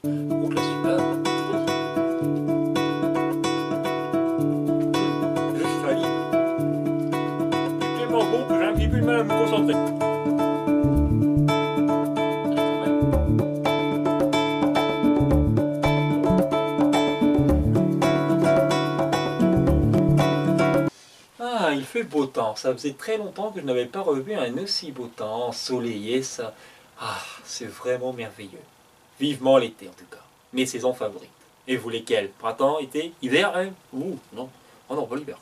Ouh, la super. Je salive. C'est tellement bon que j'ai un petit peu de mal à me concentrer. Ah, il fait beau temps. Ça faisait très longtemps que je n'avais pas revu un aussi beau temps, ensoleillé, ça. Ah, c'est vraiment merveilleux. Vivement l'été en tout cas. Mes saisons favorites. Et vous lesquelles? Printemps, été, hiver, hein? Ouh, non. Oh non, pas l'hiver.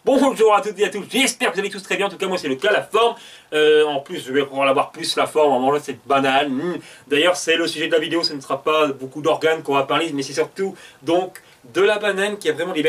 Bonjour à toutes et à tous, j'espère que vous allez tous très bien, en tout cas moi c'est le cas, la forme. En plus je vais pouvoir avoir plus la forme en mangeant cette banane. D'ailleurs c'est le sujet de la vidéo, ce ne sera pas beaucoup d'organes qu'on va parler, mais c'est surtout donc de la banane qui a vraiment des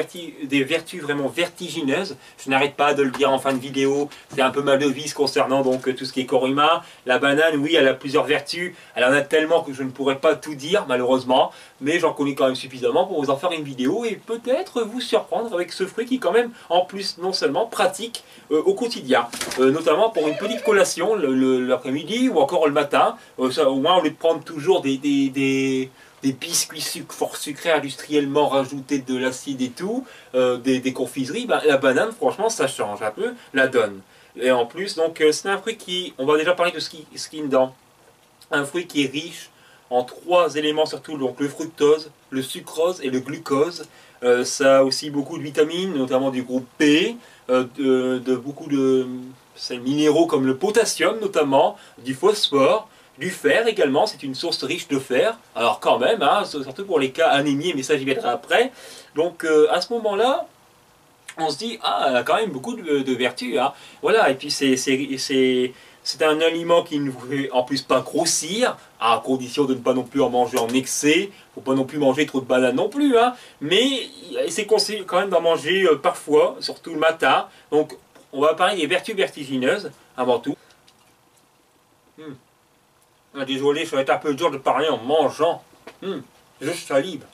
vertus vraiment vertigineuses. Je n'arrête pas de le dire en fin de vidéo, c'est un peu ma devise concernant donc tout ce qui est corps humain. La banane, oui, elle a plusieurs vertus, elle en a tellement que je ne pourrais pas tout dire malheureusement, mais j'en connais quand même suffisamment pour vous en faire une vidéo et peut-être vous surprendre avec ce fruit qui quand même en plus non seulement pratique au quotidien, notamment pour une petite collation l'après-midi ou encore le matin, ça, au moins au lieu de prendre toujours des biscuits fort sucrés industriellement rajoutés de l'acide et tout, des confiseries, ben, la banane franchement ça change un peu la donne. Et en plus donc c'est un fruit qui, on va déjà parler de ce qui est dedans, un fruit qui est riche en trois éléments surtout, donc le fructose, le sucrose et le glucose. Ça a aussi beaucoup de vitamines, notamment du groupe B, de beaucoup de minéraux comme le potassium notamment, du phosphore, du fer également, c'est une source riche de fer. Alors quand même, hein, surtout pour les cas anémiés, mais ça j'y viendrai après. Donc à ce moment-là, on se dit, ah, elle a quand même beaucoup de vertus. Hein. Voilà, et puis c'est un aliment qui ne vous fait en plus pas grossir, à condition de ne pas non plus en manger en excès. Il ne faut pas non plus manger trop de bananes non plus. Hein. Mais c'est conseillé quand même d'en manger parfois, surtout le matin. Donc on va parler des vertus vertigineuses avant tout. Ah, désolé, ça va être un peu dur de parler en mangeant. Je salive.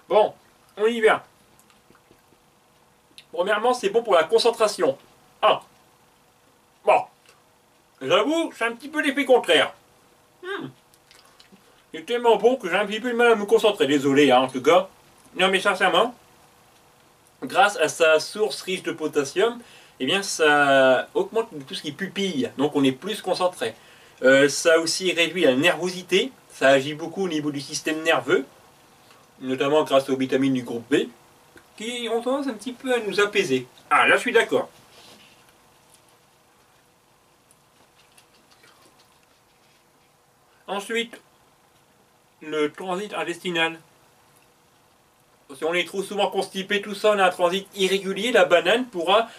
Bon, on y vient. Premièrement, c'est bon pour la concentration. Ah, bon. J'avoue, c'est un petit peu l'effet contraire. C'est tellement bon que j'ai un petit peu de mal à me concentrer. Désolé, hein, en tout cas. Non, mais sincèrement, grâce à sa source riche de potassium, eh bien, ça augmente tout ce qui pupille. Donc, on est plus concentré. Ça aussi réduit la nervosité. Ça agit beaucoup au niveau du système nerveux, notamment grâce aux vitamines du groupe B, qui ont tendance un petit peu à nous apaiser. Ah, là, je suis d'accord. Ensuite, le transit intestinal. Si on est trop souvent constipé, tout ça, on a un transit irrégulier, la banane pourra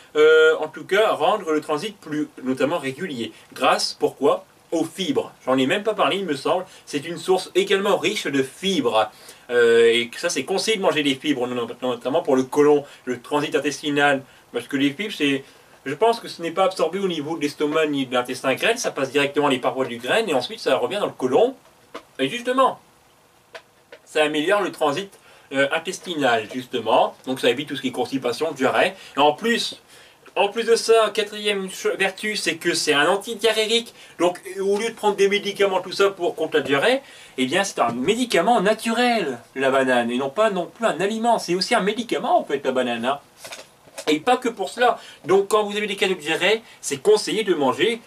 en tout cas rendre le transit plus notamment régulier. Grâce, pourquoi? Aux fibres. J'en ai même pas parlé, il me semble. C'est une source également riche de fibres. Et ça, c'est conseillé de manger des fibres, notamment pour le côlon, le transit intestinal. Parce que les fibres, c'est... Je pense que ce n'est pas absorbé au niveau de l'estomac ni de l'intestin grêle, ça passe directement les parois du graine et ensuite ça revient dans le côlon. Et justement, ça améliore le transit intestinal, justement. Donc ça évite tout ce qui est constipation, diarrhée. Et en plus de ça, quatrième vertu, c'est que c'est un antidiarrhéique. Donc au lieu de prendre des médicaments, tout ça pour contre la diarrhée, eh bien c'est un médicament naturel, la banane. Et non pas non plus un aliment. C'est aussi un médicament en fait, la banane. Hein. Et pas que pour cela. Donc quand vous avez des cas de diarrhée, c'est conseillé de manger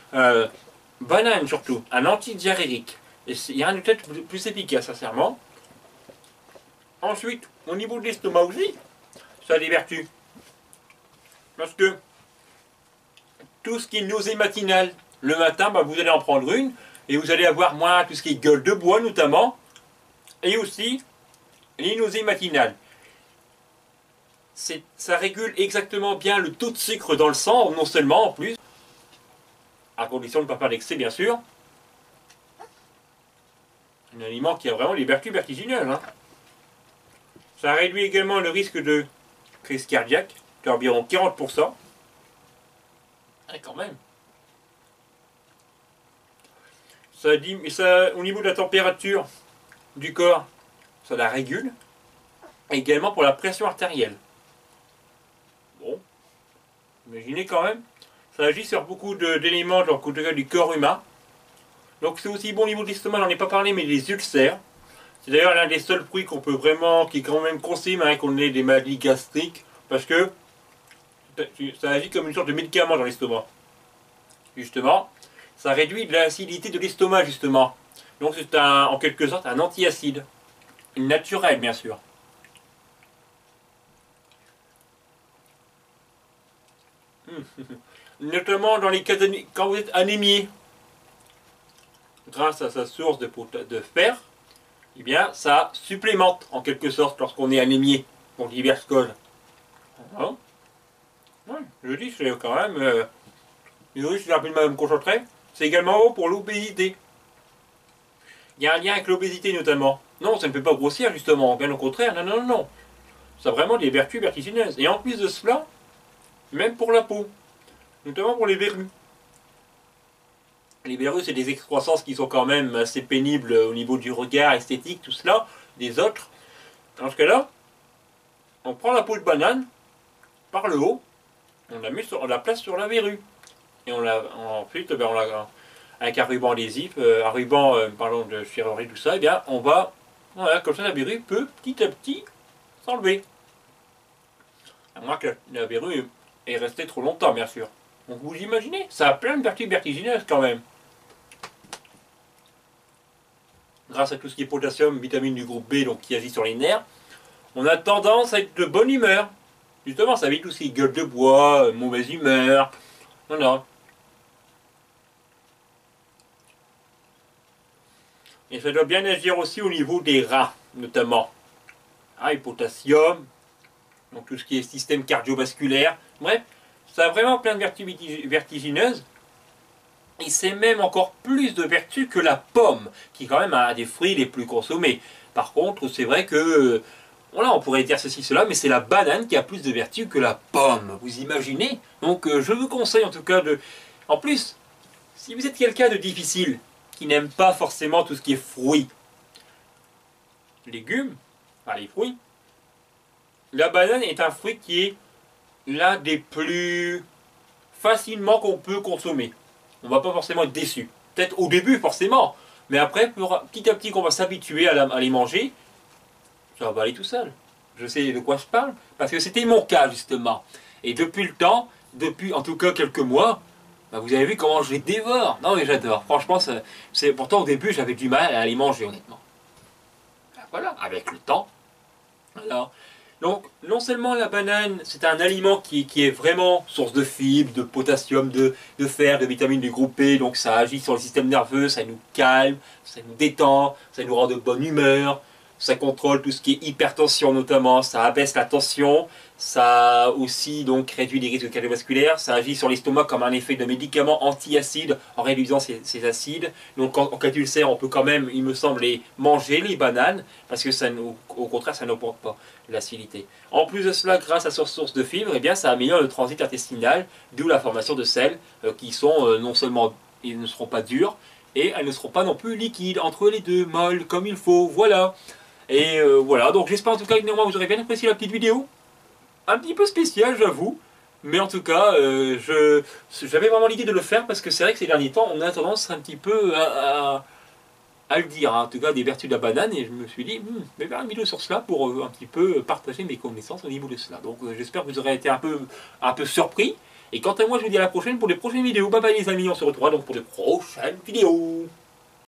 banane surtout, un antidiarrhéique. Et il y a rien de peut-être plus efficace, sincèrement. Ensuite, au niveau de l'estomac aussi, ça a des vertus. Parce que tout ce qui est nausée matinale, le matin, bah, vous allez en prendre une, et vous allez avoir moins tout ce qui est gueule de bois notamment, et aussi les nausées matinales. Ça régule exactement bien le taux de sucre dans le sang, non seulement en plus, à condition de ne pas faire d'excès bien sûr. Un aliment qui a vraiment des vertus vertigineuses. Hein. Ça réduit également le risque de crise cardiaque d'environ 40%. Et quand même. Ça, au niveau de la température du corps, ça la régule. Et également pour la pression artérielle. Bon, imaginez quand même, ça agit sur beaucoup d'éléments du corps humain. Donc c'est aussi bon au niveau de l'estomac, j'en ai pas parlé, mais les ulcères. C'est d'ailleurs l'un des seuls fruits qu'on peut vraiment, qui quand même conseille hein, qu'on ait des maladies gastriques, parce que ça agit comme une sorte de médicament dans l'estomac. Justement, ça réduit l'acidité de l'estomac, justement. Donc c'est en quelque sorte un antiacide. Naturel, bien sûr. Notamment dans les cas quand vous êtes anémié, grâce à sa source de fer, eh bien, ça supplémente en quelque sorte lorsqu'on est anémié pour diverses causes. Hein? Ouais, je dis, c'est quand même. Désolé, je suis un peu mal me concentrer. C'est également bon pour l'obésité. Il y a un lien avec l'obésité notamment. Non, ça ne fait pas grossir justement, bien au contraire, non, non, non, non. Ça a vraiment des vertus vertigineuses. Et en plus de cela, même pour la peau, notamment pour les verrues. Les verrues, c'est des excroissances qui sont quand même assez pénibles au niveau du regard esthétique, tout cela, des autres. Dans ce cas-là, on prend la peau de banane, par le haut, on la place sur la verrue. Et ensuite, ben, avec un ruban adhésif, un ruban pardon, de chirurgie, tout ça, et bien, on va, voilà, comme ça, la verrue peut petit à petit s'enlever. À moins que la verrue est restée trop longtemps, bien sûr. Donc vous imaginez, ça a plein de vertus vertigineuses quand même. Grâce à tout ce qui est potassium, vitamine du groupe B, donc qui agit sur les nerfs, on a tendance à être de bonne humeur. Justement, ça évite tout ce qui est gueule de bois, mauvaise humeur. Voilà. Et ça doit bien agir aussi au niveau des reins, notamment. Ah, et potassium, donc tout ce qui est système cardiovasculaire. Bref, ça a vraiment plein de vertus vertigineuses. Et c'est même encore plus de vertus que la pomme, qui est quand même un des fruits les plus consommés. Par contre, c'est vrai que, voilà, on pourrait dire ceci, cela, mais c'est la banane qui a plus de vertus que la pomme. Vous imaginez? Donc je vous conseille en tout cas de... En plus, si vous êtes quelqu'un de difficile, qui n'aime pas forcément tout ce qui est fruits, légumes, enfin les fruits, la banane est un fruit qui est l'un des plus facilement qu'on peut consommer. On va pas forcément être déçu. Peut-être au début forcément, mais après, petit à petit qu'on va s'habituer à les manger, ça va aller tout seul. Je sais de quoi je parle, parce que c'était mon cas justement. Et depuis le temps, depuis en tout cas quelques mois, bah, vous avez vu comment je les dévore. Non mais j'adore. Franchement, pourtant au début j'avais du mal à les manger honnêtement. Voilà, avec le temps. Voilà. Donc, non seulement la banane, c'est un aliment qui est vraiment source de fibres, de potassium, de fer, de vitamines du groupe B, donc ça agit sur le système nerveux, ça nous calme, ça nous détend, ça nous rend de bonne humeur, ça contrôle tout ce qui est hypertension notamment, ça abaisse la tension, ça aussi donc réduit les risques cardiovasculaires, ça agit sur l'estomac comme un effet de médicament anti-acide en réduisant ces acides. Donc en cas d'ulcère, on peut quand même, il me semble, les manger, les bananes, parce que ça, au contraire, ça n'apporte pas l'acidité. En plus de cela, grâce à cette source de fibres, eh bien, ça améliore le transit intestinal, d'où la formation de sels qui sont non seulement, ils ne seront pas durs, et elles ne seront pas non plus liquides, entre les deux, molles, comme il faut, voilà. Et voilà, donc j'espère en tout cas que néanmoins vous aurez bien apprécié la petite vidéo. Un petit peu spécial, j'avoue. Mais en tout cas, j'avais vraiment l'idée de le faire parce que c'est vrai que ces derniers temps, on a tendance un petit peu à le dire, hein, en tout cas des vertus de la banane. Et je me suis dit, je vais faire une vidéo sur cela pour un petit peu partager mes connaissances au niveau de cela. Donc j'espère que vous aurez été un peu surpris. Et quant à moi, je vous dis à la prochaine pour les prochaines vidéos. Bye bye les amis, on se retrouvera donc pour de prochaines vidéos.